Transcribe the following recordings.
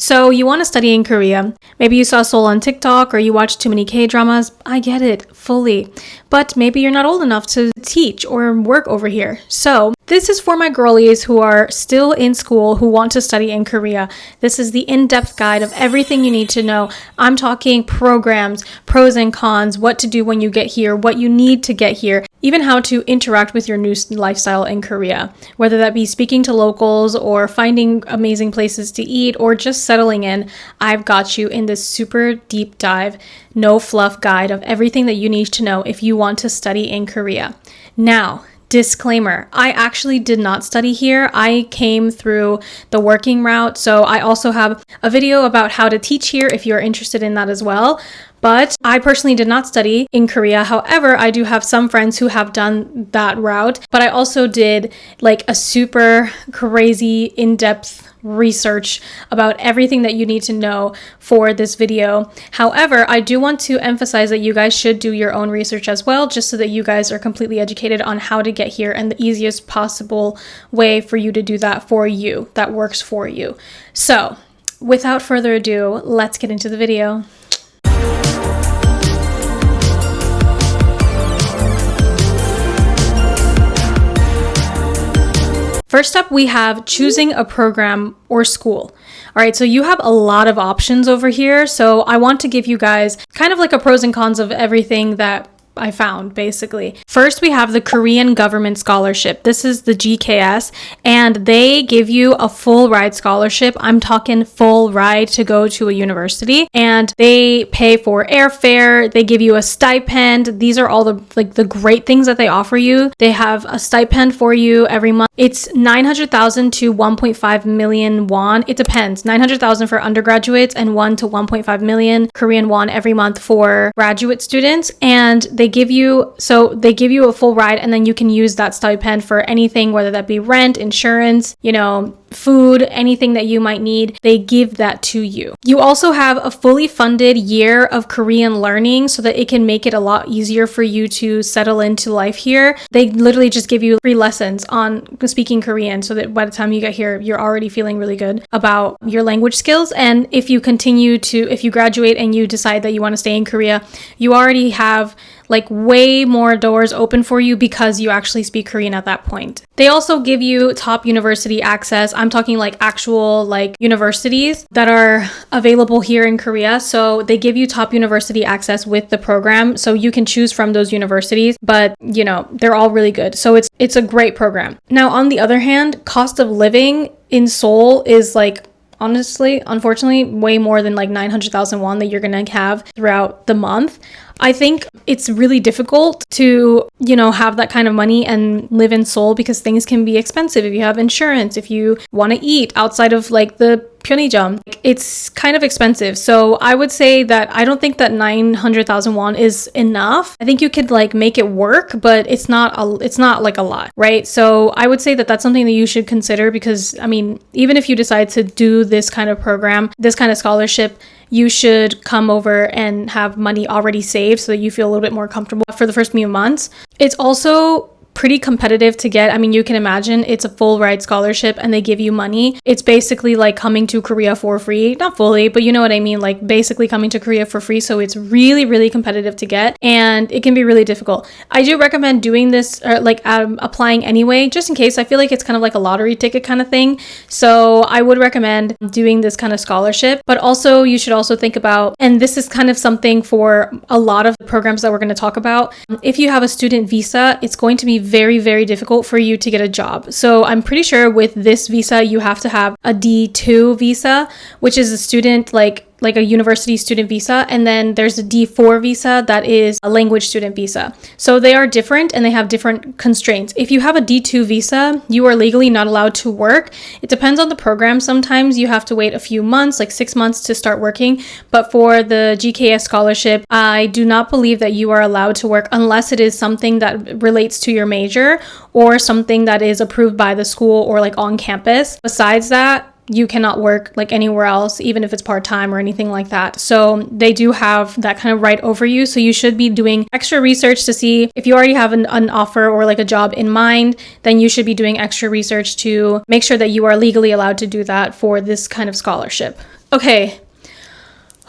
So you want to study in Korea. Maybe you saw Seoul on TikTok or you watched too many K-dramas. I get it fully. But maybe you're not old enough to teach or work over here. So this is for my girlies who are still in school who want to study in Korea. This is the in-depth guide of everything you need to know. I'm talking programs, pros and cons, what to do when you get here, what you need to get here, even how to interact with your new lifestyle in Korea, whether that be speaking to locals or finding amazing places to eat or just settling in. I've got you in this super deep dive, no fluff guide of everything that you need to know if you want to study in Korea. Now, disclaimer, I actually did not study here. I came through the working route, so I also have a video about how to teach here if you're interested in that as well. But I personally did not study in Korea. However, I do have some friends who have done that route, but I also did like a super crazy in-depth research about everything that you need to know for this video. However, I do want to emphasize that you guys should do your own research as well, just so that you guys are completely educated on how to get here and the easiest possible way for you to do that for you, that works for you. So, without further ado, let's get into the video. First up, we have choosing a program or school. All right, so you have a lot of options over here. So I want to give you guys kind of like a pros and cons of everything that I found, basically. First, we have the Korean Government Scholarship. This is the GKS, and they give you a full ride scholarship. I'm talking full ride to go to a university, and they pay for airfare. They give you a stipend. These are all the great things that they offer you. They have a stipend for you every month. It's 900,000 to 1.5 million won. It depends. 900,000 for undergraduates and 1 to 1.5 million Korean won every month for graduate students. And they give you a full ride, and then you can use that stipend for anything, whether that be rent, insurance, food, anything that you might need. They give that to you. You also have a fully funded year of Korean learning so that it can make it a lot easier for you to settle into life here. They literally just give you 3 lessons on speaking Korean so that by the time you get here, you're already feeling really good about your language skills. And if you graduate and you decide that you want to stay in Korea, you already have like way more doors open for you because you actually speak Korean at that point. They also give you top university access. I'm talking like actual like universities that are available here in Korea. So they give you top university access with the program. So you can choose from those universities, but they're all really good. So it's a great program. Now, on the other hand, cost of living in Seoul is like, honestly, unfortunately, way more than like 900,000 won that you're going to have throughout the month. I think it's really difficult to, have that kind of money and live in Seoul because things can be expensive if you have insurance, if you want to eat outside of like the 편의점. It's kind of expensive. So I would say that I don't think that 900,000 won is enough. I think you could like make it work, but it's not like a lot, right? So I would say that that's something that you should consider because, even if you decide to do this kind of program, this kind of scholarship, you should come over and have money already saved so that you feel a little bit more comfortable for the first few months. It's also pretty competitive to get. You can imagine it's a full ride scholarship and they give you money. It's basically like coming to Korea for free. Not fully, but you know what I mean? Like basically coming to Korea for free. So it's really, really competitive to get and it can be really difficult. I do recommend doing this or applying anyway, just in case. I feel like it's kind of like a lottery ticket kind of thing. So I would recommend doing this kind of scholarship, but also you should also think about, and this is kind of something for a lot of the programs that we're going to talk about. If you have a student visa, it's going to be very, very difficult for you to get a job. So I'm pretty sure with this visa, you have to have a D2 visa, which is a student like a university student visa, and then there's a D4 visa that is a language student visa. So they are different and they have different constraints. If you have a D2 visa, you are legally not allowed to work. It depends on the program. Sometimes you have to wait a few months, like 6 months to start working. But for the GKS scholarship, I do not believe that you are allowed to work unless it is something that relates to your major or something that is approved by the school or like on campus. Besides that, you cannot work like anywhere else, even if it's part-time or anything like that. So they do have that kind of right over you. So you should be doing extra research to see if you already have an offer or like a job in mind, then you should be doing extra research to make sure that you are legally allowed to do that for this kind of scholarship. Okay.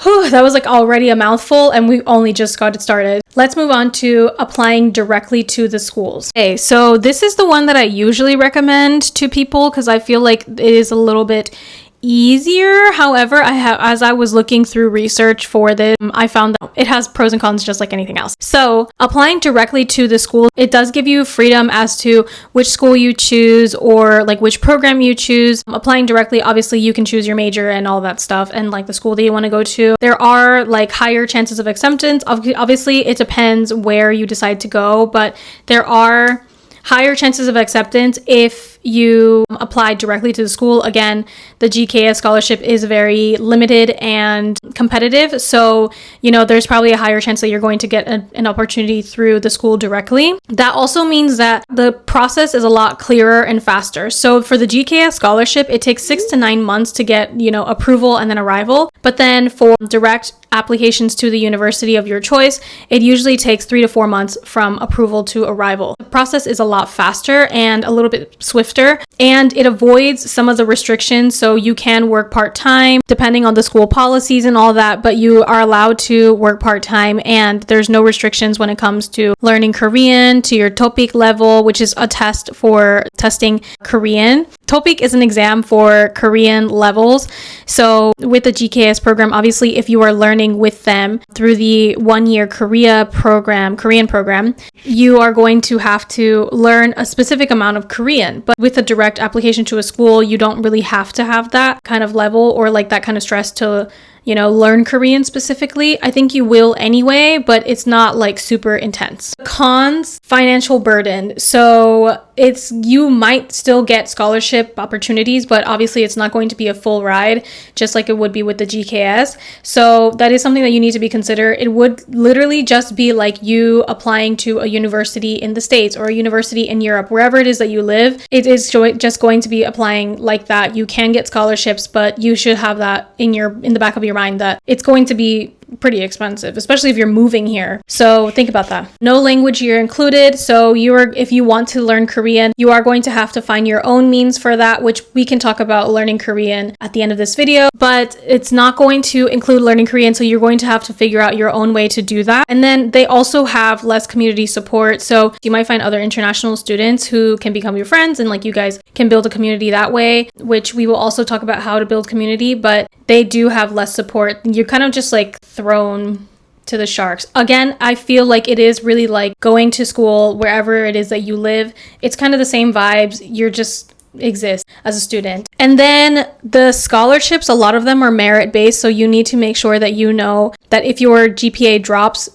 Whew, that was like already a mouthful and we only just got it started. Let's move on to applying directly to the schools. Okay, so this is the one that I usually recommend to people because I feel like it is a little bit easier. However, as I was looking through research for this, I found that it has pros and cons just like anything else. So applying directly to the school, it does give you freedom as to which school you choose or like which program you choose. Applying directly, obviously you can choose your major and all that stuff and like the school that you want to go to. There are like higher chances of acceptance. Obviously it depends where you decide to go, but there are higher chances of acceptance if you apply directly to the school. Again, the GKS scholarship is very limited and competitive. So, there's probably a higher chance that you're going to get an opportunity through the school directly. That also means that the process is a lot clearer and faster. So for the GKS scholarship, it takes 6 to 9 months to get, approval and then arrival. But then for direct applications to the university of your choice, it usually takes 3 to 4 months from approval to arrival. The process is a lot faster and a little bit swifter, and it avoids some of the restrictions. So you can work part-time depending on the school policies and all that, but you are allowed to work part-time and there's no restrictions when it comes to learning Korean, to your TOPIK level, which is a test for testing Korean. TOPIK is an exam for Korean levels. So with the GKS program, obviously if you are learning with them through the 1-year Korean program, you are going to have to learn a specific amount of Korean. But with a direct application to a school, you don't really have to have that kind of level or like that kind of stress to learn Korean specifically. I think you will anyway, but it's not like super intense. Cons, financial burden. So you might still get scholarship opportunities, but obviously it's not going to be a full ride, just like it would be with the GKS. So that is something that you need to be considered. It would literally just be like you applying to a university in the States or a university in Europe, wherever it is that you live. It is just going to be applying like that. You can get scholarships, but you should have that in the back of your mind that it's going to be pretty expensive, especially if you're moving here. So think about that. No language year included. So if you want to learn Korean, you are going to have to find your own means for that, which we can talk about learning Korean at the end of this video, but it's not going to include learning Korean. So you're going to have to figure out your own way to do that. And then they also have less community support. So you might find other international students who can become your friends and like you guys can build a community that way, which we will also talk about how to build community, but they do have less support. You're kind of just like thrown to the sharks. Again, I feel like it is really like going to school wherever it is that you live. It's kind of the same vibes. You're just exist as a student. And then the scholarships, a lot of them are merit based. So you need to make sure that you know that if your GPA drops,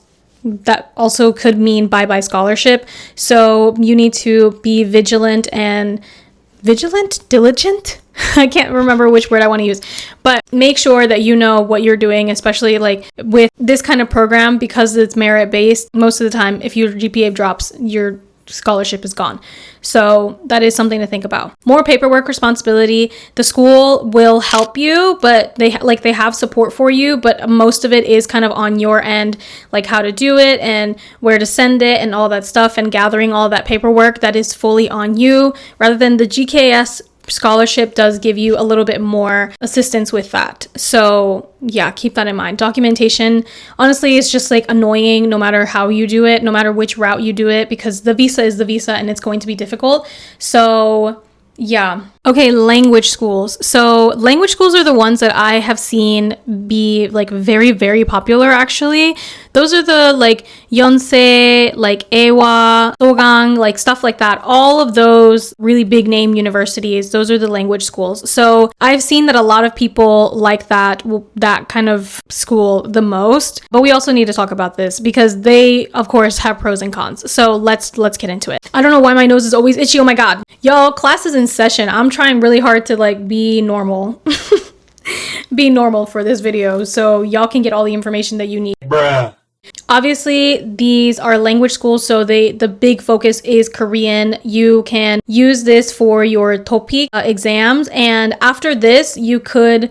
that also could mean bye-bye scholarship. So you need to be diligent. I can't remember which word I want to use, but make sure that you know what you're doing, especially like with this kind of program, because it's merit based. Most of the time, if your GPA drops, your scholarship is gone. So that is something to think about. More paperwork responsibility. The school will help you, but they have support for you, but most of it is kind of on your end, like how to do it and where to send it and all that stuff, and gathering all that paperwork. That is fully on you, rather than the GKS scholarship does give you a little bit more assistance with that. So yeah, keep that in mind. Documentation, honestly, it's just like annoying no matter how you do it, no matter which route you do it, because the visa is the visa and it's going to be difficult. So yeah. Okay, language schools. So language schools are the ones that I have seen be like very, very popular actually. Those are the like Yonsei, like Ewa, Sogang, like stuff like that. All of those really big name universities, those are the language schools. So I've seen that a lot of people like that kind of school the most. But we also need to talk about this because they, of course, have pros and cons. So let's get into it. I don't know why my nose is always itchy. Oh my God. Y'all, class is in session. I'm trying really hard to like be normal. Be normal for this video so y'all can get all the information that you need. Bruh. Obviously, these are language schools, so the big focus is Korean. You can use this for your TOPIK exams, and after this, you could,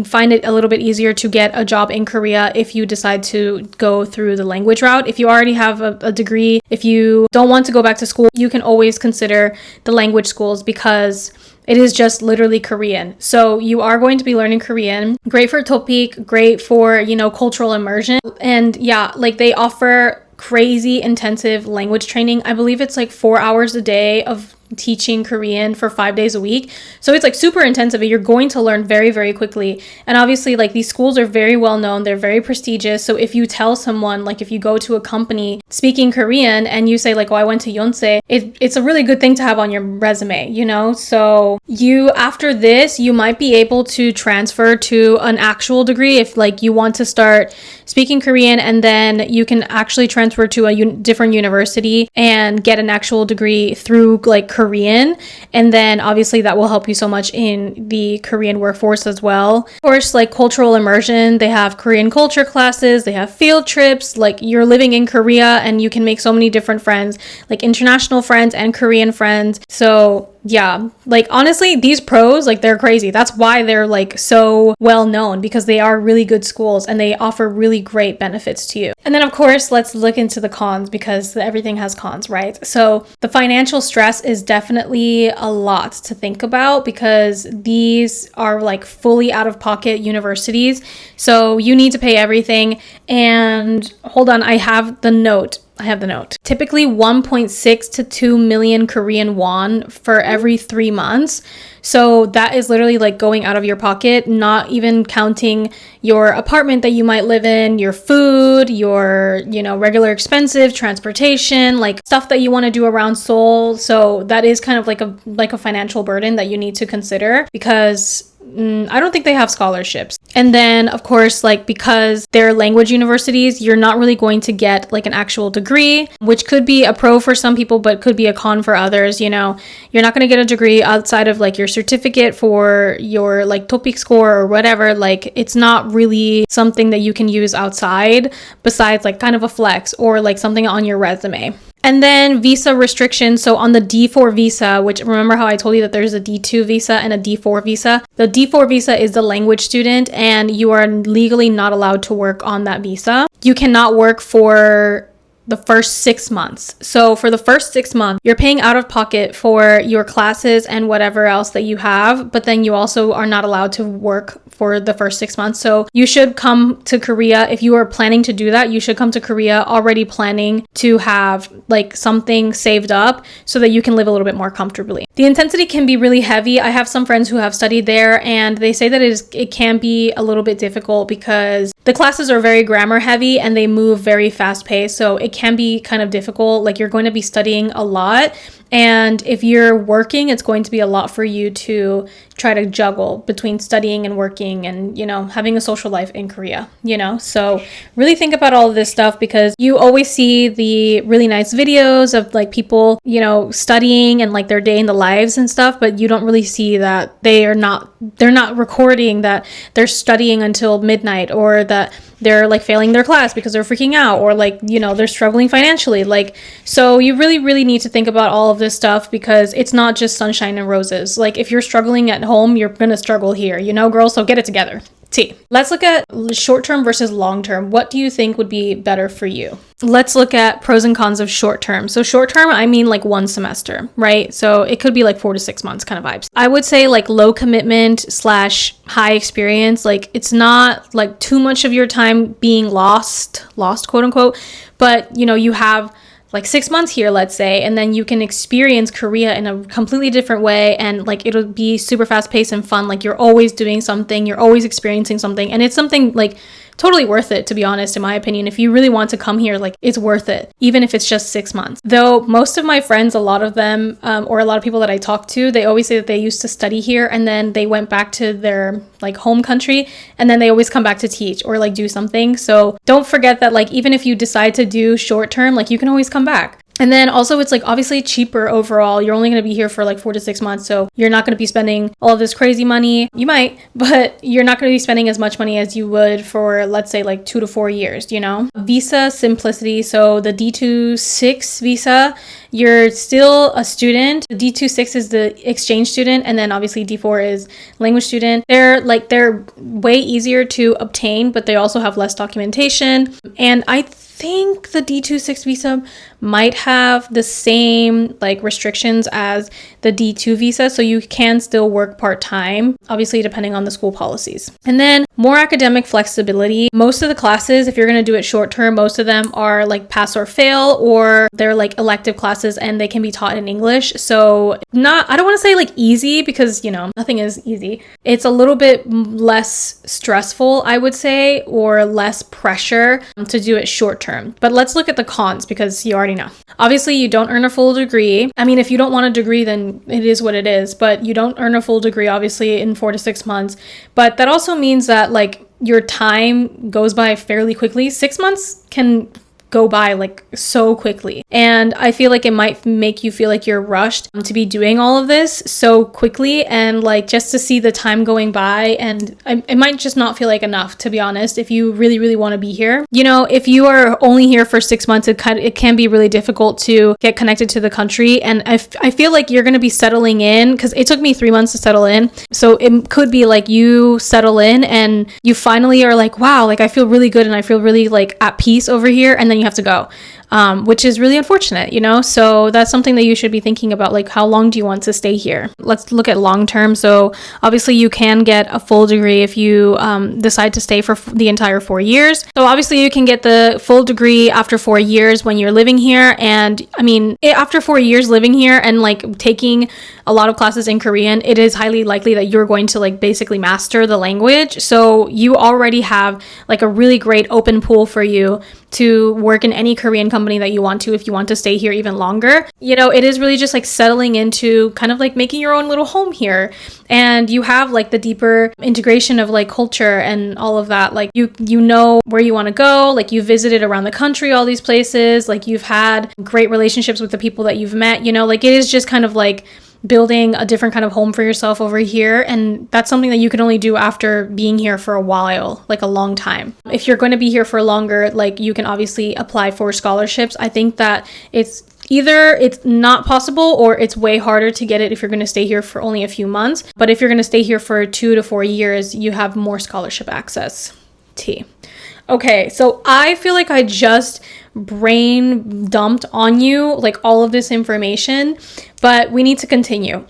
find it a little bit easier to get a job in Korea if you decide to go through the language route. If you already have a degree, if you don't want to go back to school, you can always consider the language schools because It is just literally Korean. So you are going to be learning Korean. Great for TOEIC, great for, cultural immersion. And yeah, like they offer crazy intensive language training. I believe it's like 4 hours a day of teaching Korean for 5 days a week. So it's like super intensive. You're going to learn very, very quickly. And obviously, like these schools are very well known. They're very prestigious. So if you tell someone, like if you go to a company speaking Korean and you say like, oh, I went to Yonsei, it's a really good thing to have on your resume, So after this, you might be able to transfer to an actual degree if like you want to start speaking Korean, and then you can actually transfer to a different university and get an actual degree through like Korean, and then obviously that will help you so much in the Korean workforce as well. Of course, like cultural immersion, they have Korean culture classes, they have field trips, like you're living in Korea and you can make so many different friends, like international friends and Korean friends. So yeah, like honestly, these pros, like they're crazy. That's why they're like so well known, because they are really good schools and they offer really great benefits to you. And then of course, let's look into the cons, because everything has cons, right? So the financial stress is definitely a lot to think about, because these are like fully out of pocket universities. So you need to pay everything. And hold on, I have the note. Typically 1.6 to 2 million Korean won for every 3 months. So that is literally like going out of your pocket, not even counting your apartment that you might live in, your food, your, regular expensive transportation, like stuff that you want to do around Seoul. So that is kind of like a financial burden that you need to consider, because I don't think they have scholarships. And then of course, like because they're language universities, you're not really going to get like an actual degree, which could be a pro for some people, but could be a con for others. You're not going to get a degree outside of like your certificate for your like TOEIC score or whatever. Like it's not really something that you can use outside besides like kind of a flex or like something on your resume. And then visa restrictions. So on the D4 visa, which remember how I told you that there's a D2 visa and a D4 visa? The D4 visa is the language student, and you are legally not allowed to work on that visa. You cannot work for the first 6 months. So for the first 6 months, you're paying out of pocket for your classes and whatever else that you have, but then you also are not allowed to work for the first 6 months. So you should come to Korea. If you are planning to do that, you should come to Korea already planning to have like something saved up so that you can live a little bit more comfortably. The intensity can be really heavy. I have some friends who have studied there, and they say that it can be a little bit difficult because the classes are very grammar heavy and they move very fast paced. So it can be kind of difficult. Like you're going to be studying a lot. And if you're working, it's going to be a lot for you to try to juggle between studying and working and, having a social life in Korea, So really think about all of this stuff, because you always see the really nice videos of like people, studying and like their day in the lives and stuff, but you don't really see that they're not recording that they're studying until midnight, or that they're like failing their class because they're freaking out, or like, they're struggling financially. Like, so you really, really need to think about all of this stuff, because it's not just sunshine and roses. Like if you're struggling at home, you're going to struggle here, girl, so get it together. Let's look at short-term versus long-term. What do you think would be better for you? Let's look at pros and cons of short-term. So short-term, I mean like 1 semester, right? So it could be like 4 to 6 months kind of vibes. I would say like low commitment / high experience. Like it's not like too much of your time being lost, quote unquote, but you have like 6 months here, let's say, and then you can experience Korea in a completely different way, and like it'll be super fast paced and fun. Like you're always doing something, you're always experiencing something, and it's something like totally worth it, to be honest, in my opinion. If you really want to come here, like it's worth it, even if it's just 6 months. Though most of my friends, a lot of them, or a lot of people that I talk to, they always say that they used to study here and then they went back to their like home country, and then they always come back to teach or like do something. So don't forget that like even if you decide to do short term, like you can always come back. And then also it's like obviously cheaper overall. You're only going to be here for like 4 to 6 months. So you're not going to be spending all of this crazy money. You might, but you're not going to be spending as much money as you would for, let's say, like 2 to 4 years, Visa simplicity. So the D26 visa, you're still a student. The D26 is the exchange student. And then obviously D4 is language student. They're way easier to obtain, but they also have less documentation. And I think the D26 visa might have the same like restrictions as the D2 visa, so you can still work part-time, obviously depending on the school policies. And then more academic flexibility. Most of the classes, if you're going to do it short term, most of them are like pass or fail, or they're like elective classes and they can be taught in English. So I don't want to say like easy, because nothing is easy. It's a little bit less stressful, I would say, or less pressure to do it short term. But let's look at the cons, because you already know. Obviously, you don't earn a full degree. I mean, if you don't want a degree, then it is what it is, but you don't earn a full degree, obviously, in 4 to 6 months. But that also means that like your time goes by fairly quickly. 6 months can go by like so quickly. And I feel like it might make you feel like you're rushed to be doing all of this so quickly, and like just to see the time going by, and it might just not feel like enough, to be honest, if you really, really want to be here. If you are only here for 6 months, it can be really difficult to get connected to the country. And I feel like you're going to be settling in, because it took me 3 months to settle in. So it could be like you settle in and you finally are like, wow, like I feel really good and I feel really like at peace over here. And then you have to go, which is really unfortunate, so that's something that you should be thinking about, like how long do you want to stay here. Let's look at long term. So obviously you can get a full degree if you decide to stay for the entire 4 years. So obviously you can get the full degree after 4 years when you're living here. And I mean, after 4 years living here and like taking a lot of classes in Korean, it is highly likely that you're going to like basically master the language. So you already have like a really great open pool for you to work in any Korean company that you want to, if you want to stay here even longer. It is really just like settling into kind of like making your own little home here. And you have like the deeper integration of like culture and all of that. Like you know where you want to go, like you visited around the country, all these places, like you've had great relationships with the people that you've met, like it is just kind of like building a different kind of home for yourself over here. And that's something that you can only do after being here for a while, like a long time. If you're going to be here for longer, like you can obviously apply for scholarships. I think that it's either it's not possible or it's way harder to get it if you're going to stay here for only a few months. But if you're going to stay here for 2 to 4 years, you have more scholarship access. Okay, so I feel like I just brain dumped on you like all of this information, but we need to continue.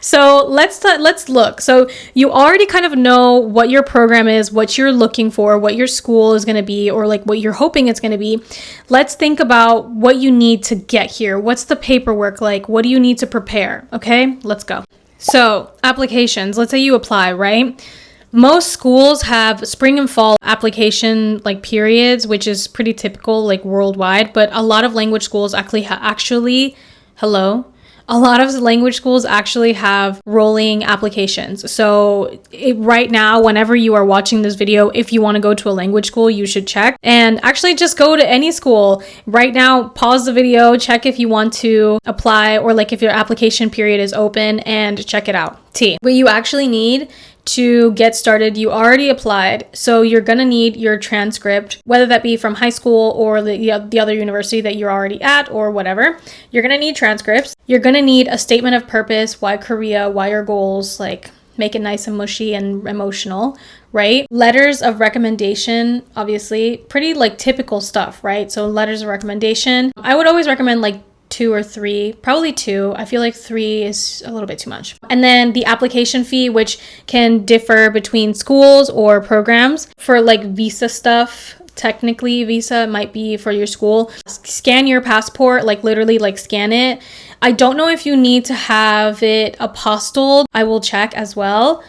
So let's look. So you already kind of know what your program is, what you're looking for, what your school is going to be, or like what you're hoping it's going to be. Let's think about what you need to get here. What's the paperwork like? What do you need to prepare? Okay, let's go. So applications, let's say you apply, right? Most schools have spring and fall application like periods, which is pretty typical like worldwide, but a lot of language schools a lot of language schools actually have rolling applications. So right now, whenever you are watching this video, if you want to go to a language school, you should check. And actually just go to any school right now, pause the video, check if you want to apply, or like if your application period is open, and check it out. What you actually need to get started, you already applied, so you're gonna need your transcript, whether that be from high school or the other university that you're already at or whatever. You're gonna need transcripts. You're gonna need a statement of purpose, why Korea, why your goals, like make it nice and mushy and emotional, right? Letters of recommendation, obviously, pretty like typical stuff, right? So letters of recommendation, I would always recommend like 2 or 3, probably 2. I feel like 3 is a little bit too much. And then the application fee, which can differ between schools or programs. For like visa stuff, technically visa might be for your school. Scan your passport, like literally like scan it. I don't know if you need to have it apostilled. I will check as well.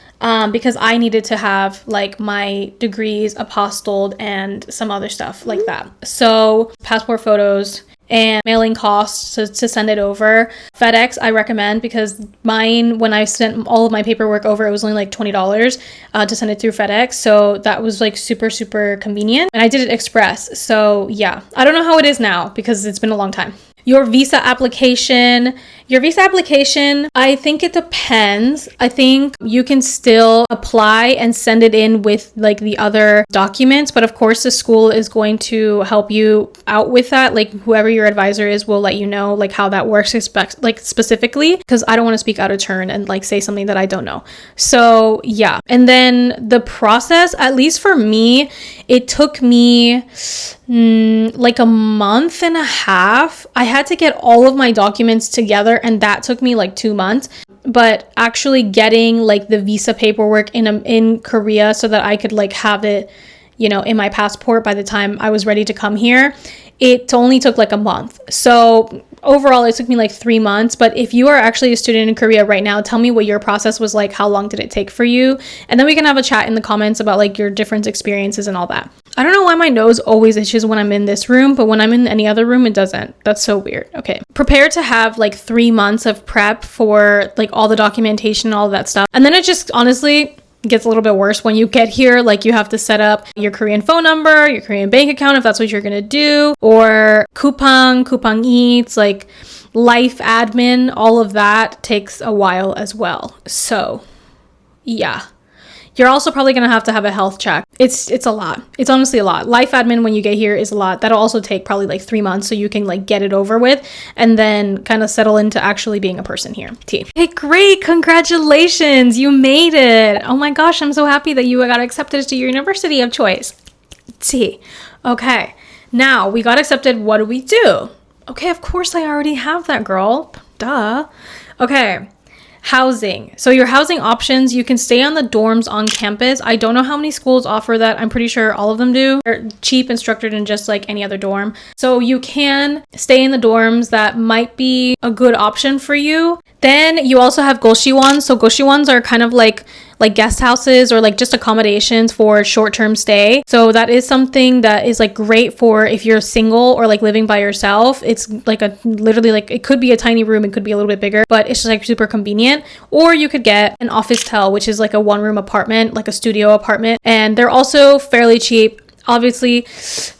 Because I needed to have like my degrees apostilled and some other stuff like that. So passport photos and mailing costs to send it over. FedEx, I recommend, because mine, when I sent all of my paperwork over, it was only like $20 to send it through FedEx. So that was like super, super convenient. And I did it express. So yeah, I don't know how it is now because it's been a long time. Your visa application, I think it depends. I think you can still apply and send it in with like the other documents, but of course the school is going to help you out with that. Like whoever your advisor is will let you know like how that works, like specifically, because I don't want to speak out of turn and like say something that I don't know. So yeah. And then the process, at least for me, it took me like a month and a half. I had to get all of my documents together, and that took me like 2 months. But actually getting like the visa paperwork in Korea so that I could like have it, you know, in my passport by the time I was ready to come here, it only took like a month. So overall it took me like 3 months. But if you are actually a student in Korea right now, tell me what your process was like. How long did it take for you? And then we can have a chat in the comments about like your different experiences and all that. I don't know why my nose always itches when I'm in this room, but when I'm in any other room, it doesn't. That's so weird. Okay. Prepare to have like 3 months of prep for like all the documentation, all of that stuff. And then it just honestly gets a little bit worse when you get here. Like you have to set up your Korean phone number, your Korean bank account, if that's what you're going to do, or Coupang Eats, like life admin, all of that takes a while as well. So yeah. You're also probably going to have a health check. It's a lot. It's honestly a lot. Life admin when you get here is a lot. That'll also take probably like 3 months so you can like get it over with and then kind of settle into actually being a person here. Hey, great. Congratulations. You made it. Oh my gosh. I'm so happy that you got accepted to your university of choice. Okay. Now we got accepted. What do we do? Okay. Of course I already have that, girl. Duh. Okay. Housing. So your housing options, you can stay on the dorms on campus. I don't know how many schools offer that. I'm pretty sure all of them do. They're cheap and structured and just like any other dorm. So you can stay in the dorms. That might be a good option for you. Then you also have goshiwons. So goshiwons are kind of like guest houses or like just accommodations for short-term stay. So that is something that is like great for if you're single or like living by yourself. It's like literally like it could be a tiny room, it could be a little bit bigger, but it's just like super convenient. Or you could get an office-tel, which is like a one-room apartment, like a studio apartment, and they're also fairly cheap. Obviously,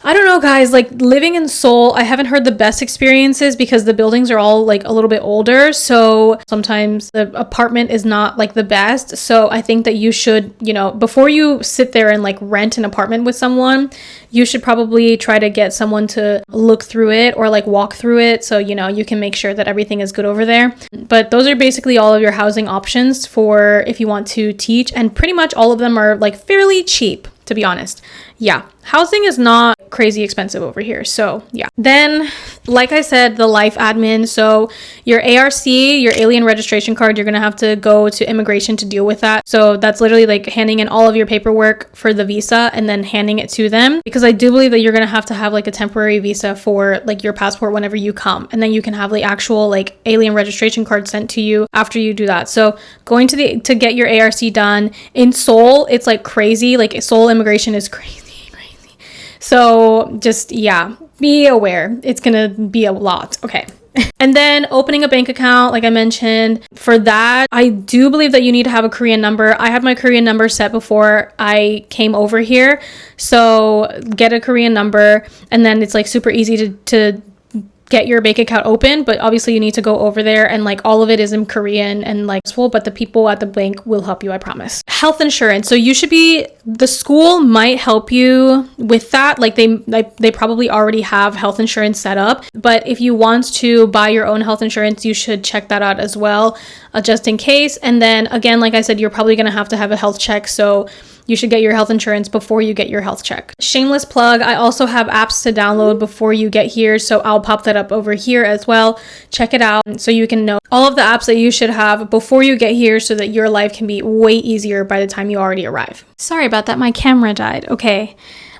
I don't know, guys, like living in Seoul, I haven't heard the best experiences because the buildings are all like a little bit older. So sometimes the apartment is not like the best. So I think that you should, you know, before you sit there and like rent an apartment with someone, you should probably try to get someone to look through it or like walk through it. So, you know, you can make sure that everything is good over there. But those are basically all of your housing options for if you want to teach. And pretty much all of them are like fairly cheap, to be honest. Yeah, housing is not crazy expensive over here. So yeah. Then, like I said, the life admin. So your ARC, your alien registration card, you're going to have to go to immigration to deal with that. So that's literally like handing in all of your paperwork for the visa and then handing it to them. Because I do believe that you're going to have like a temporary visa for like your passport whenever you come. And then you can have the actual like alien registration card sent to you after you do that. So going to get your ARC done in Seoul, it's like crazy. Like Seoul immigration is crazy. So just, yeah, be aware. It's going to be a lot. Okay. And then opening a bank account, like I mentioned, for that, I do believe that you need to have a Korean number. I had my Korean number set before I came over here. So get a Korean number, and then it's like super easy to get your bank account open, but obviously you need to go over there and like all of it is in Korean and like full, but the people at the bank will help you, I promise. Health insurance. So the school might help you with that. Like they probably already have health insurance set up, but if you want to buy your own health insurance, you should check that out as well, just in case. And then again, like I said, you're probably going to have a health check. So you should get your health insurance before you get your health check. Shameless plug, I also have apps to download before you get here, so I'll pop that up over here as well. Check it out so you can know all of the apps that you should have before you get here so that your life can be way easier by the time you already arrive. Sorry about that, my camera died. Okay,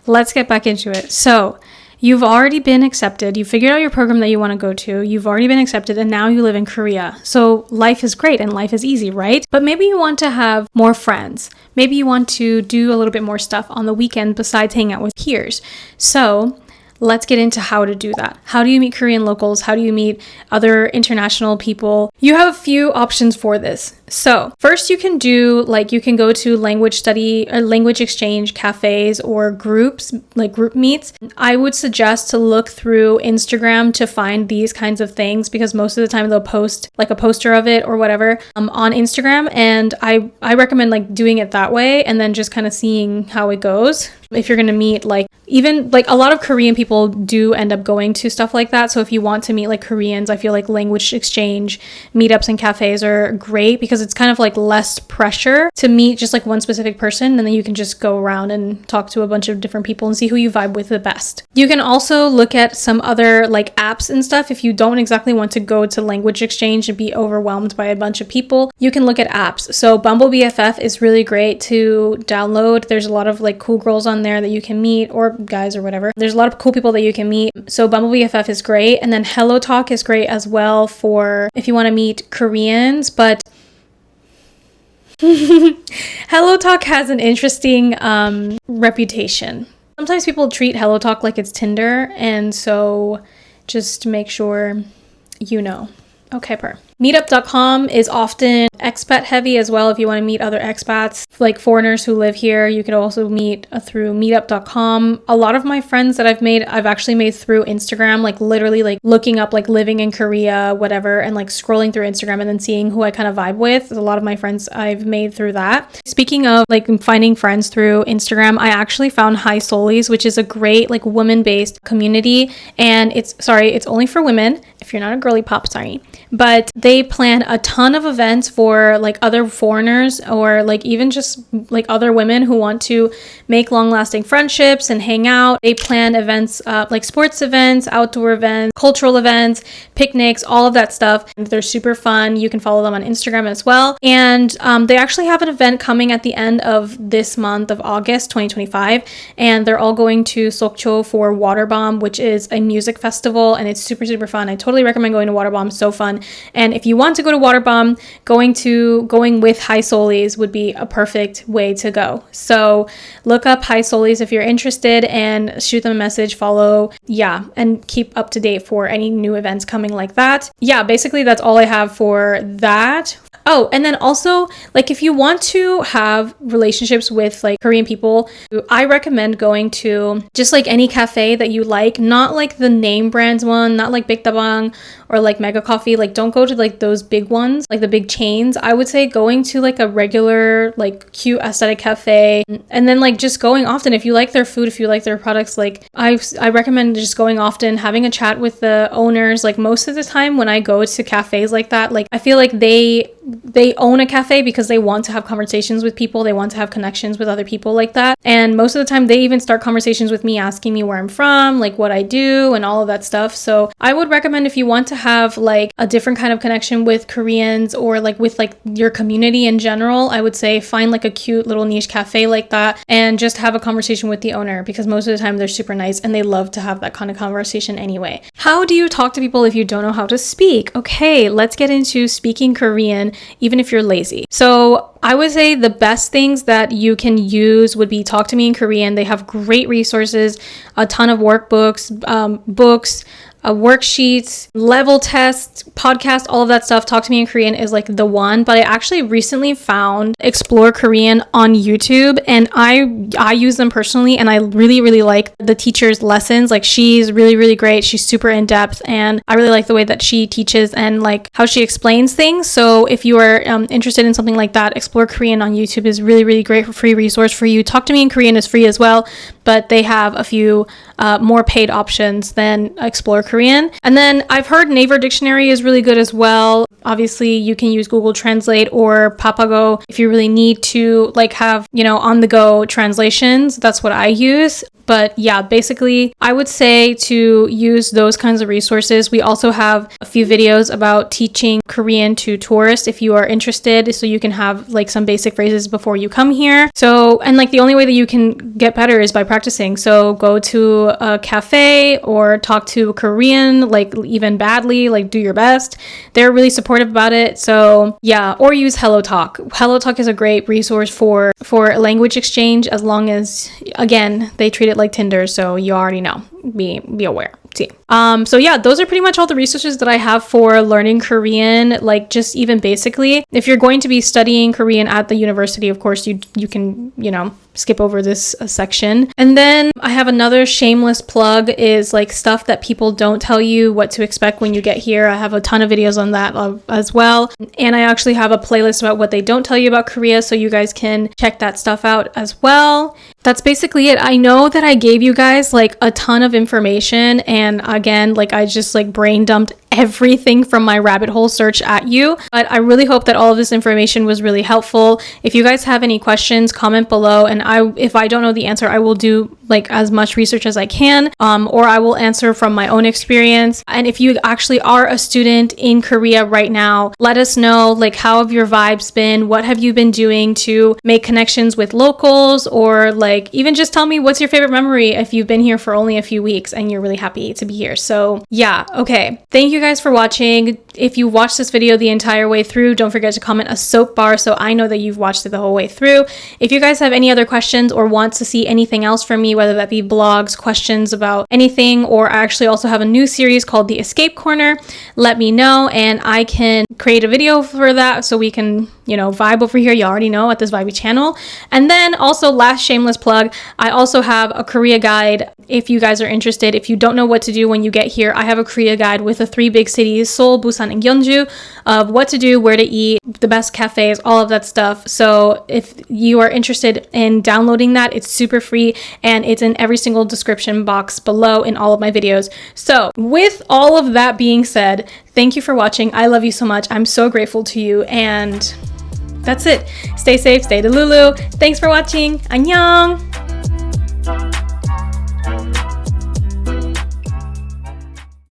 let's get back into it. So you've already been accepted. You figured out your program that you want to go to. You've already been accepted and now you live in Korea. So life is great and life is easy, right? But maybe you want to have more friends. Maybe you want to do a little bit more stuff on the weekend besides hanging out with peers. So let's get into how to do that. How do you meet Korean locals? How do you meet other international people? You have a few options for this. So first you can do you can go to language study or language exchange cafes or groups, like group meets. I would suggest to look through Instagram to find these kinds of things, because most of the time they'll post like a poster of it or whatever on Instagram. And I recommend like doing it that way and then just kind of seeing how it goes. If you're going to meet even a lot of Korean people do end up going to stuff like that. So if you want to meet like Koreans, I feel like language exchange meetups and cafes are great, because it's kind of like less pressure to meet just like one specific person, and then you can just go around and talk to a bunch of different people and see who you vibe with the best. You can also look at some other like apps and stuff. If you don't exactly want to go to language exchange and be overwhelmed by a bunch of people, you can look at apps. So Bumble BFF is really great to download. There's a lot of like cool girls on there that you can meet, or guys or whatever. There's a lot of cool people that you can meet. So Bumble BFF is great. And then Hello Talk is great as well for if you want to meet Koreans, but Hello Talk has an interesting reputation. Sometimes people treat Hello Talk like it's Tinder, and so just make sure you know. Okay, Meetup.com is often expat heavy as well. If you want to meet other expats, like foreigners who live here, you could also meet through Meetup.com. A lot of my friends that I've actually made through Instagram, like literally like looking up like living in Korea, whatever, and like scrolling through Instagram and then seeing who I kind of vibe with. A lot of my friends I've made through that. Speaking of like finding friends through Instagram, I actually found Hi Solis, which is a great like woman-based community, and it's only for women. If you're not a girly pop, sorry. But they plan a ton of events for like other foreigners, or like even just like other women who want to make long-lasting friendships and hang out. They plan events like sports events, outdoor events, cultural events, picnics, all of that stuff. And they're super fun. You can follow them on Instagram as well. And they actually have an event coming at the end of this month of August 2025, and they're all going to Sokcho for Water Bomb, which is a music festival, and it's super, super fun. I totally recommend going to Water Bomb. So fun. And if you want to go to Water Bomb, going with Hi Solis would be a perfect way to go. So look up Hi Solis if you're interested and shoot them a message, follow, and keep up to date for any new events coming like that. Basically that's all I have for that. Oh, and then also, like, if you want to have relationships with like Korean people, I recommend going to just like any cafe that you like, not like the name brands one, not like Bigdabang or like Mega Coffee. Like, don't go to like those big ones, like the big chains. I would say going to like a regular, like cute aesthetic cafe, and then like just going often. If you like their food, if you like their products, like I recommend just going often, having a chat with the owners. Like most of the time when I go to cafes like that, like I feel like they own a cafe because they want to have conversations with people. They want to have connections with other people like that. And most of the time they even start conversations with me, asking me where I'm from, like what I do and all of that stuff. So I would recommend, if you want to have like a different kind of connection with Koreans, or like with like your community in general, I would say find like a cute little niche cafe like that and just have a conversation with the owner, because most of the time they're super nice and they love to have that kind of conversation anyway. How do you talk to people if you don't know how to speak? Okay, let's get into speaking Korean, even if you're lazy. So I would say the best things that you can use would be Talk to Me in Korean. They have great resources, a ton of workbooks, books, worksheets, level tests, podcast, all of that stuff. Talk to Me in Korean is like the one. But I actually recently found Explore Korean on YouTube, and I use them personally, and I really, really like the teacher's lessons. Like, she's really, really great. She's super in depth, and I really like the way that she teaches and like how she explains things. So if you are interested in something like that, Explore Korean on YouTube is really, really great for free resource for you. Talk to Me in Korean is free as well, but they have a few more paid options than Explore Korean. And then I've heard Naver Dictionary is really good as well. Obviously, you can use Google Translate or Papago if you really need to like have, on the go translations. That's what I use. But yeah, basically, I would say to use those kinds of resources. We also have a few videos about teaching Korean to tourists if you are interested, so you can have like some basic phrases before you come here. So, and like the only way that you can get better is by practicing. So go to a cafe or talk to a Korean, like even badly, like do your best. They're really supportive about it. So yeah, or use Hello Talk. Hello Talk is a great resource for language exchange, as long as, again, they treat it like Tinder, so you already know. Be aware. See. So yeah, those are pretty much all the resources that I have for learning Korean, like just even basically. If you're going to be studying Korean at the university, of course, you can, you know, skip over this section. And then I have another shameless plug, is like stuff that people don't tell you what to expect when you get here. I have a ton of videos on that as well. And I actually have a playlist about what they don't tell you about Korea, so you guys can check that stuff out as well. That's basically it. I know that I gave you guys like a ton of information, and again, like I just like brain dumped everything from my rabbit hole search at you, but I really hope that all of this information was really helpful. If you guys have any questions, comment below, and if I don't know the answer, I will do like as much research as I can, or I will answer from my own experience. And if you actually are a student in Korea right now, let us know, like, how have your vibes been? What have you been doing to make connections with locals? Or like even just tell me what's your favorite memory if you've been here for only a few weeks and you're really happy to be here. So yeah, okay. Thank you guys for watching. If you watched this video the entire way through, don't forget to comment a soap bar so I know that you've watched it the whole way through. If you guys have any other questions or want to see anything else from me, whether that be blogs, questions about anything, or I actually also have a new series called The Escape Corner, let me know and I can create a video for that so we can, you know, vibe over here. You already know, at this vibey channel. And then also, last shameless plug, I also have a Korea guide if you guys are interested. If you don't know what to do when you get here, I have a Korea guide with the 3 big cities, Seoul, Busan, and Gyeongju, of what to do, where to eat, the best cafes, all of that stuff. So if you are interested in downloading that, it's super free and it's in every single description box below in all of my videos. So with all of that being said, thank you for watching. I love you so much. I'm so grateful to you, and that's it. Stay safe, stay delulu. Thanks for watching. Annyeong!